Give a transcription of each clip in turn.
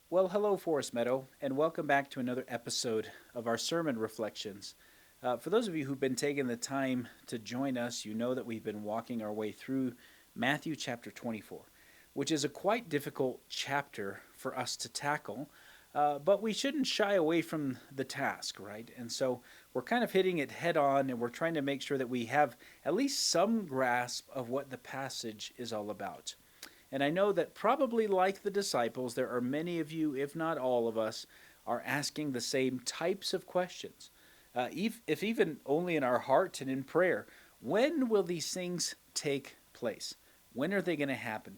Well, hello, Forest Meadow, and welcome back to another episode of our sermon reflections. For those of you who've been taking the time to join us, you know that we've been walking our way through Matthew chapter 24, which is a quite difficult chapter for us to tackle, but we shouldn't shy away from the task, right? And so we're kind of hitting it head on, and we're trying to make sure that we have at least some grasp of what the passage is all about. And I know that probably like the disciples, there are many of you, if not all of us, are asking the same types of questions. If even only in our heart and in prayer, when will these things take place? When are they going to happen?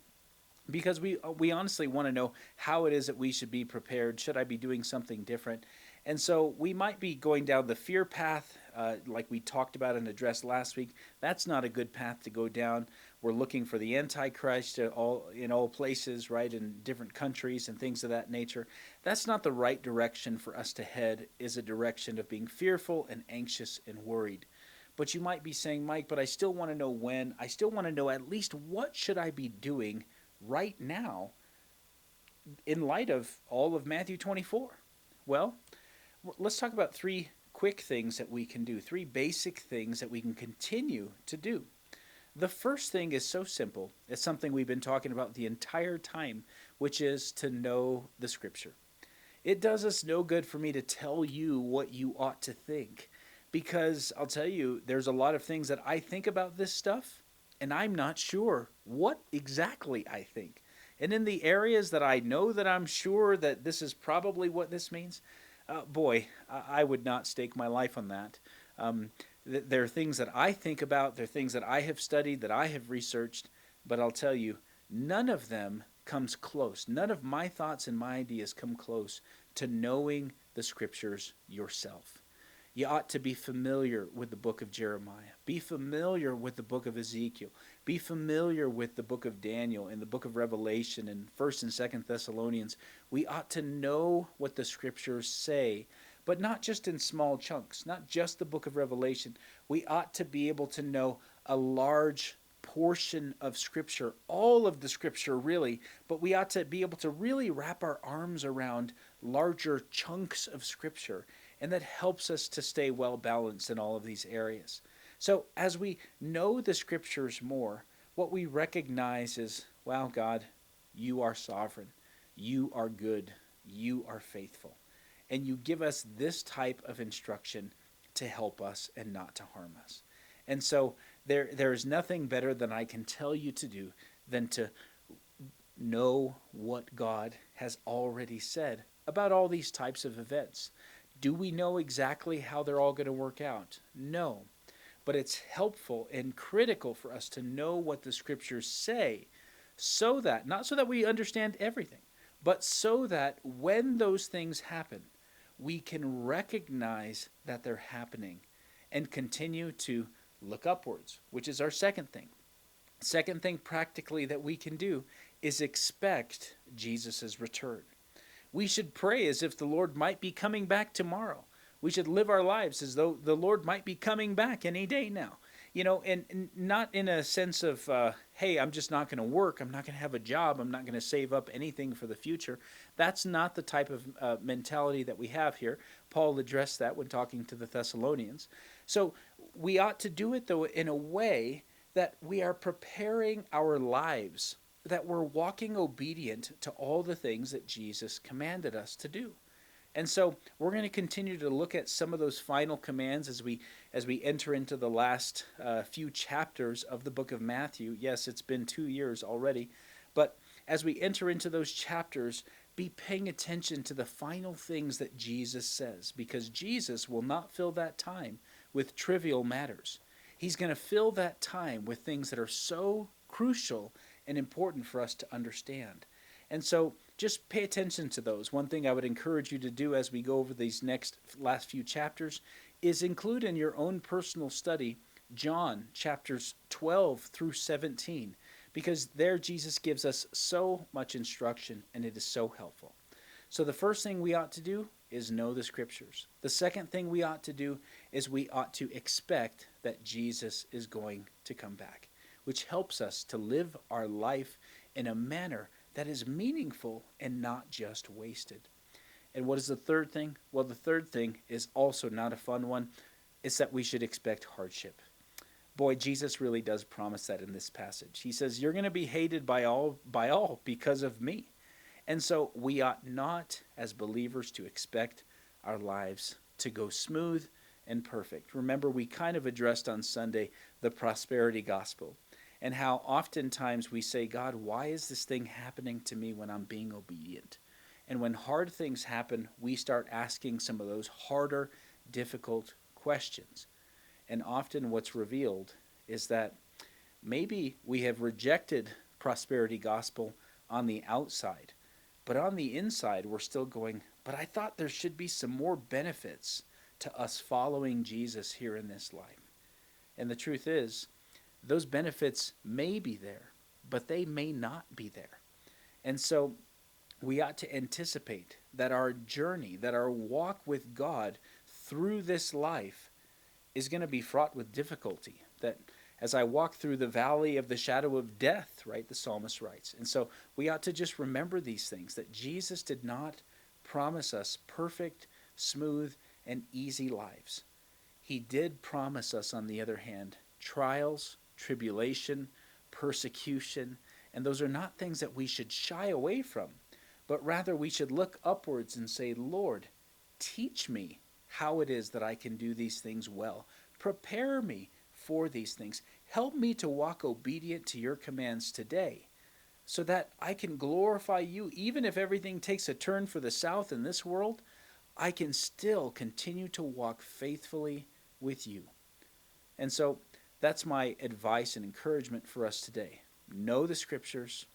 Because we honestly want to know how it is that we should be prepared. Should I be doing something different? And so we might be going down the fear path, like we talked about and addressed last week. That's not a good path to go down. We're looking for the Antichrist in all places, right, in different countries and things of that nature. That's not the right direction for us to head. Is a direction of being fearful and anxious and worried. But you might be saying, Mike, but I still want to know when. I still want to know at least what should I be doing right now in light of all of Matthew 24? Well, let's talk about three quick things that we can do, three basic things that we can continue to do. The first thing is so simple. It's something we've been talking about the entire time, which is to know the scripture. It does us no good for me to tell you what you ought to think, because I'll tell you, there's a lot of things that I think about this stuff, and I'm not sure what exactly I think. And in the areas that I know that I'm sure that this is probably what this means, boy, I would not stake my life on that. Um, there are things that I think about, there are things that I have studied, that I have researched, but I'll tell you, none of them comes close. None of my thoughts and my ideas come close to knowing the scriptures yourself. You ought to be familiar with the book of Jeremiah. Be familiar with the book of Ezekiel. Be familiar with the book of Daniel and the book of Revelation and 1st and 2nd Thessalonians. We ought to know what the scriptures say, but not just in small chunks, not just the book of Revelation. We ought to be able to know a large portion of scripture, all of the scripture really, but we ought to be able to really wrap our arms around larger chunks of scripture, and that helps us to stay well balanced in all of these areas. So as we know the scriptures more, what we recognize is, wow, God, you are sovereign, you are good, you are faithful, and you give us this type of instruction to help us and not to harm us. And so there is nothing better than I can tell you to do than to know what God has already said about all these types of events. Do we know exactly how they're all going to work out? No. But it's helpful and critical for us to know what the scriptures say, so that, not so that we understand everything, but so that when those things happen, we can recognize that they're happening and continue to look upwards, which is our second thing. Second thing practically that we can do is expect Jesus' return. We should pray as if the Lord might be coming back tomorrow. We should live our lives as though the Lord might be coming back any day now. And not in a sense of, hey, I'm just not going to work. I'm not going to have a job. I'm not going to save up anything for the future. That's not the type of mentality that we have here. Paul addressed that when talking to the Thessalonians. So we ought to do it, though, in a way that we are preparing our lives, that we're walking obedient to all the things that Jesus commanded us to do. And so we're going to continue to look at some of those final commands as we enter into the last few chapters of the book of Matthew. Yes, it's been 2 years already, but as we enter into those chapters, be paying attention to the final things that Jesus says, because Jesus will not fill that time with trivial matters. He's going to fill that time with things that are so crucial and important for us to understand. And so just pay attention to those. One thing I would encourage you to do as we go over these last few chapters is include in your own personal study John chapters 12 through 17, because there Jesus gives us so much instruction and it is so helpful. So the first thing we ought to do is know the scriptures. The second thing we ought to do is we ought to expect that Jesus is going to come back, which helps us to live our life in a manner that is meaningful and not just wasted. And what is the third thing? Well, the third thing is also not a fun one. It's that we should expect hardship. Boy, Jesus really does promise that in this passage. He says, "You're going to be hated by all because of me." And so we ought not, as believers, to expect our lives to go smooth and perfect. Remember, we kind of addressed on Sunday the prosperity gospel and how oftentimes we say, "God, why is this thing happening to me when I'm being obedient?" And when hard things happen, we start asking some of those harder, difficult questions. And often what's revealed is that maybe we have rejected prosperity gospel on the outside, but on the inside we're still going, but I thought there should be some more benefits to us following Jesus here in this life. And the truth is, those benefits may be there, but they may not be there. And so we ought to anticipate that our journey, that our walk with God through this life is going to be fraught with difficulty. That as I walk through the valley of the shadow of death, right, the psalmist writes. And so we ought to just remember these things, that Jesus did not promise us perfect, smooth, and easy lives. He did promise us, on the other hand, trials, tribulation, persecution, and those are not things that we should shy away from, but rather we should look upwards and say, "Lord, teach me how it is that I can do these things well. Prepare me for these things. Help me to walk obedient to your commands today so that I can glorify you. Even if everything takes a turn for the south in this world, I can still continue to walk faithfully with you." And so that's my advice and encouragement for us today. Know the scriptures,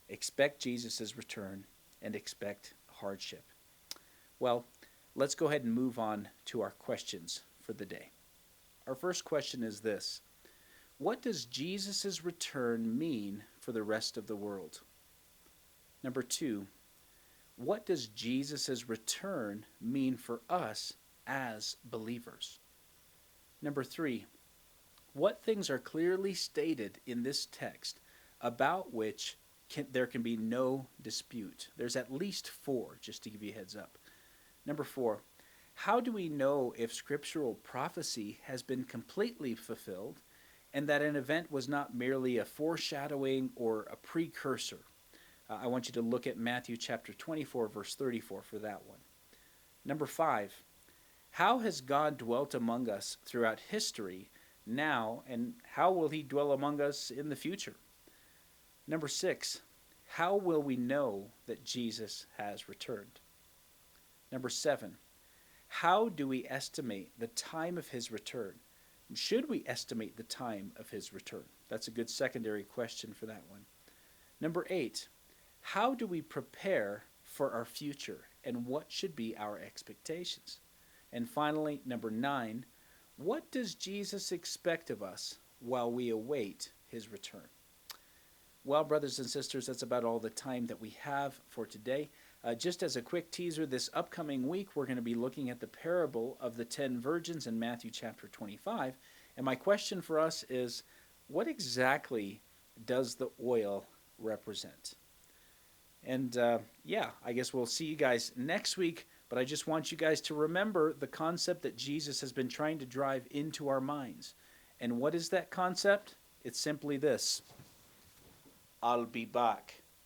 expect Jesus' return, and expect hardship. Well, let's go ahead and move on to our questions for the day. Our first question is this: what does Jesus' return mean for the rest of the world? Number 2, what does Jesus' return mean for us as believers? Number 3, what things are clearly stated in this text about which there can be no dispute? There's at least 4, just to give you a heads up. Number 4, how do we know if scriptural prophecy has been completely fulfilled and that an event was not merely a foreshadowing or a precursor? I want you to look at Matthew chapter 24, verse 34 for that one. Number 5, how has God dwelt among us throughout history now, and how will he dwell among us in the future? Number 6, how will we know that Jesus has returned? Number 7, how do we estimate the time of his return? Should we estimate the time of his return? That's a good secondary question for that one. Number 8, how do we prepare for our future, and what should be our expectations? And finally, number 9, what does Jesus expect of us while we await his return? Well, brothers and sisters, that's about all the time that we have for today. Just as a quick teaser, this upcoming week we're going to be looking at the parable of the 10 virgins in Matthew chapter 25. And my question for us is, what exactly does the oil represent? And I guess we'll see you guys next week. But I just want you guys to remember the concept that Jesus has been trying to drive into our minds. And what is that concept? It's simply this: I'll be back.